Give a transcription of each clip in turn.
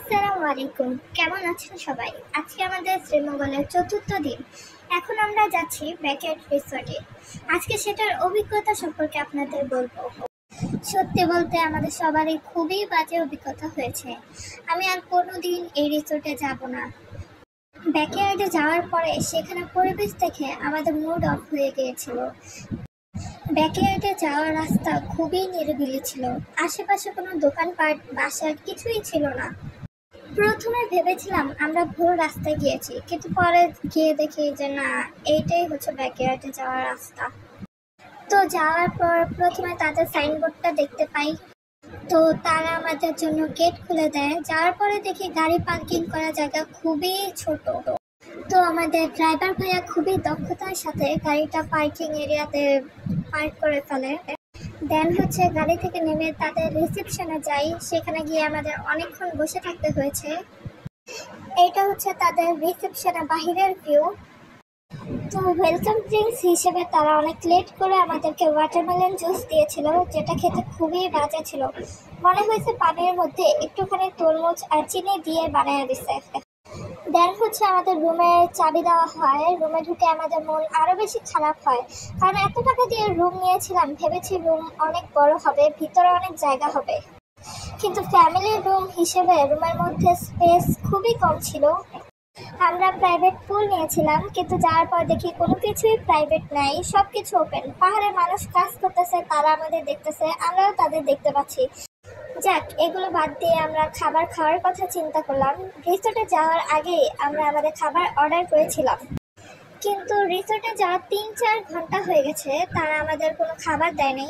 আসসালামু আলাইকুম। কেমন আছেন সবাই? আজকে আমাদের শ্রীমঙ্গলের চতুর্থ দিন। এখন আমরা যাচ্ছি ব্যাকয়ার্ড রিসর্টে। আজকে সেটার অভিজ্ঞতা সম্পর্কে আপনাদের বলবো। সত্যি বলতে আমাদের সবারই খুবই বাজে অভিজ্ঞতা হয়েছে। আমি আর কোনোদিন এই রিসর্টে যাব না। ব্যাকয়ার্ডে যাওয়ার পরে সেখানে পরিবেশ দেখে আমাদের মুড অফ হয়ে গিয়েছিল। ব্যাকয়ার্ডে যাওয়ার রাস্তা খুবই নিরিবিলি ছিল। আশেপাশে কোনো দোকানপাট বাসার কিছুই ছিল না। প্রথমে ভেবেছিলাম আমরা ভুল রাস্তায় গিয়েছি, কিন্তু পরে গিয়ে দেখি যে না, এইটাই হচ্ছে ব্যাকয়ার্ডে যাওয়ার রাস্তা। তো যাওয়ার পর প্রথমে তাদের সাইনবোর্ডটা দেখতে পাই। তো তারা আমাদের জন্য গেট খুলে দেয়। যাওয়ার পরে দেখি গাড়ি পার্কিং করার জায়গা খুবই ছোট। তো আমাদের ড্রাইভার ভাইয়া খুবই দক্ষতার সাথে গাড়িটা পার্কিং এরিয়াতে পার্ক করে ফেলে। দেন হচ্ছে গাড়ি থেকে নেমে তাদের রিসেপশনে যাই। সেখানে গিয়ে আমাদের অনেকক্ষণ বসে থাকতে হয়েছে। এইটা হচ্ছে তাদের রিসেপশনে বাহিরের ভিউ। তো ওয়েলকাম ড্রিঙ্কস হিসেবে তারা অনেক লেট করে আমাদেরকে ওয়াটারমেলন জুস দিয়েছিল, যেটা খেতে খুবই বাজে ছিল। মনে হয়েছে পানির মধ্যে একটুখানি তরমুজ আর চিনি দিয়ে বানিয়ে দিছে। দেন হচ্ছে আমাদের রুমে চাবি দেওয়া হয়। রুমে ঢুকে আমাদের মন আরও বেশি খারাপ হয়, কারণ এত টাকা দিয়ে রুম নিয়েছিলাম, ভেবেছি রুম অনেক বড় হবে, ভিতরে অনেক জায়গা হবে, কিন্তু ফ্যামিলির রুম হিসেবে রুমের মধ্যে স্পেস খুবই কম ছিল। আমরা প্রাইভেট পুল নিয়েছিলাম, কিন্তু যাওয়ার পর দেখি কোনো কিছুই প্রাইভেট নাই, সব কিছু ওপেন। পাহাড়ে মানুষ কাজ করতেছে, তারা আমাদের দেখতেছে, আমরাও তাদের দেখতে পাচ্ছি। যাক, এগুলো বাদ দিয়ে আমরা খাবার খাওয়ার কথা চিন্তা করলাম। রিসোর্টে যাওয়ার আগে আমরা আমাদের খাবার অর্ডার করেছিলাম, কিন্তু রিসোর্টে যাওয়ার ৩-৪ ঘন্টা হয়ে গেছে, তারা আমাদের কোনো খাবার দেয়নি।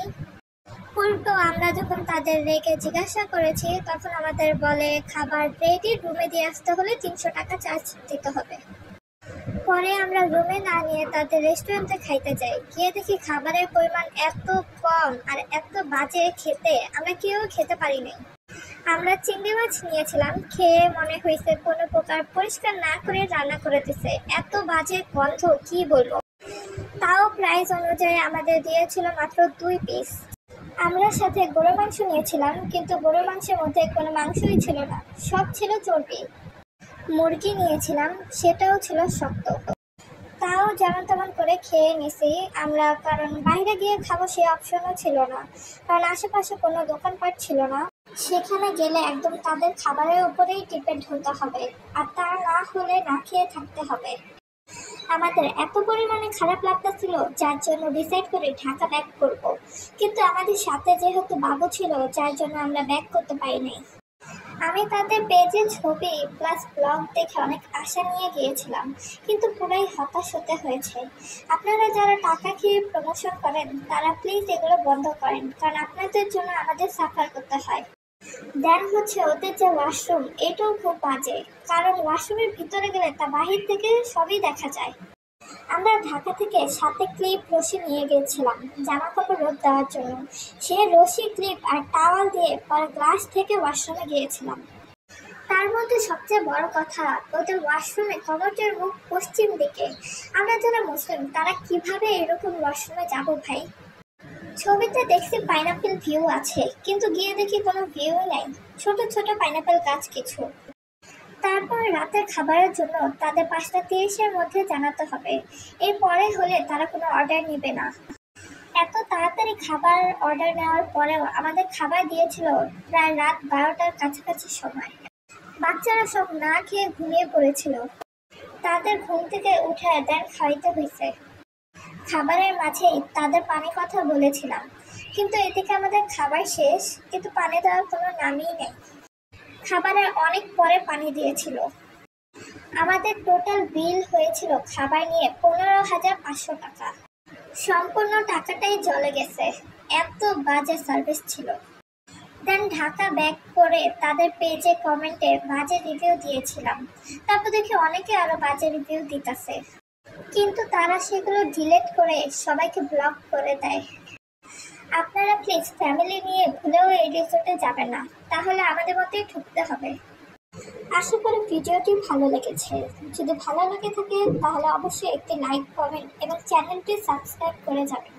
উল্টো আমরা যখন তাদের রেগে জিজ্ঞাসা করেছি, তখন আমাদের বলে খাবার রেডি, রুমে দিয়ে আসতে হলে ৩০০ টাকা চার্জ দিতে হবে। পরে আমরা রুমে না নিয়ে তাদের রেস্টুরেন্টে খাইতে যাই। গিয়ে দেখি খাবারের পরিমাণ এত কম আর এত বাজে, খেতে আমরা কেউ খেতে পারিনি। আমরা চিংড়ি মাছ নিয়েছিলাম, খেয়ে মনে হয়েছে কোনো প্রকার পরিষ্কার না করে রান্না করে দিছে। এত বাজে গন্ধ, কি বলবো। তাও প্রাইস অনুযায়ী আমাদের দিয়েছিল মাত্র 2 পিস। আমরা সাথে গরুর মাংস নিয়েছিলাম, কিন্তু গরুর মাংসের মধ্যে কোনো মাংসই ছিল না, সব ছিল চর্বি। মুরগি নিয়েছিলাম, সেটাও ছিল শক্ত। তাও যেমন তেমন করে খেয়ে নিছি আমরা, কারণ বাইরে গিয়ে খাবো সে অপশনও ছিল না, কারণ আশেপাশে কোনো দোকানপাট ছিল না। সেখানে গেলে একদম তাদের খাবারের উপরেই ডিপেন্ড হতে হবে, আর তা না হলে না খেয়ে থাকতে হবে। আমাদের এত পরিমাণে খারাপ লাগতেছিল, যার জন্য ডিসাইড করে ঢাকা ব্যাক করব। কিন্তু আমাদের সাথে যেহেতু বাবু ছিল, যার জন্য আমরা ব্যাক করতে পারিনি। আমি তাদের পেজে ছবি প্লাস ব্লগ দেখে অনেক আশা নিয়ে গিয়েছিলাম, কিন্তু পুরাই হতাশ হতে হয়েছে। আপনারা যারা টাকা খেয়ে প্রমোশন করেন, তারা প্লিজ এগুলো বন্ধ করেন, কারণ আপনাদের জন্য আমাদের সাফার করতে হয়। দেন হচ্ছে ওদের যে ওয়াশরুম, এটাও খুব বাজে, কারণ ওয়াশরুমের ভিতরে গেলে তা বাহির থেকে সবই দেখা যায়। আমরা ঢাকা থেকে সাথে ক্লিপ, রশি নিয়ে গিয়েছিলাম জামা কাপড় রোদ দেওয়ার জন্য। সে রশি, ক্লিপ আর টাওয়াল দিয়ে পরে গ্লাস থেকে ওয়াশরুমে গিয়েছিলাম। তার মধ্যে সবচেয়ে বড় কথা, ওদের ওয়াশরুমে কমোডের মুখ পশ্চিম দিকে। আমরা যারা মুসলিম, তারা কিভাবে এরকম ওয়াশরুমে যাব ভাই? ছবিতে দেখছি পাইনাপেল ভিউ আছে, কিন্তু গিয়ে দেখি কোনো ভিউ নাই, ছোট ছোট পাইনাপেল গাছ কিছু। তারপর রাতের খাবারের জন্য তাদের 5:30-এর মধ্যে জানাতে হবে, এরপরে হলে তারা কোনো অর্ডার নেবে না। এত তাড়াতাড়ি খাবার অর্ডার নেওয়ার পরেও আমাদের খাবার দিয়েছিল প্রায় রাত 12টার কাছাকাছি সময়। বাচ্চারা সব না খেয়ে ঘুমিয়ে পড়েছিল, তাদের ঘুম থেকে উঠে দেন খাইতে হয়েছে। খাবারের মাঝেই তাদের পানি কথা বলেছিলাম, কিন্তু এদিকে আমাদের খাবার শেষ, কিন্তু পানি দেওয়ার কোনো নামই নেই। খাবারের অনেক পরে পানি দিয়েছিল। আমাদের টোটাল বিল হয়েছিল খাবার নিয়ে 15,500 টাকা। সম্পূর্ণ টাকাটাই জলে গেছে, এত বাজে সার্ভিস ছিল। দেন ঢাকা ব্যাক করে তাদের পেজে কমেন্টে বাজে রিভিউ দিয়েছিলাম। তারপর দেখি অনেকে আরো বাজে রিভিউ দিতেছে, কিন্তু তারা সেগুলো ডিলিট করে সবাইকে ব্লক করে দেয়। আপনারা প্লিজ ফ্যামিলি নিয়ে ভুলেও এই রিসোর্টে যাবেন না, তাহলে আমাদের মতোই ঠকতে হবে। আশা করি ভিডিওটি ভালো লেগেছে। যদি ভালো লেগে থাকে তাহলে অবশ্যই একটি লাইক, কমেন্ট এবং চ্যানেলটি সাবস্ক্রাইব করে যাবেন।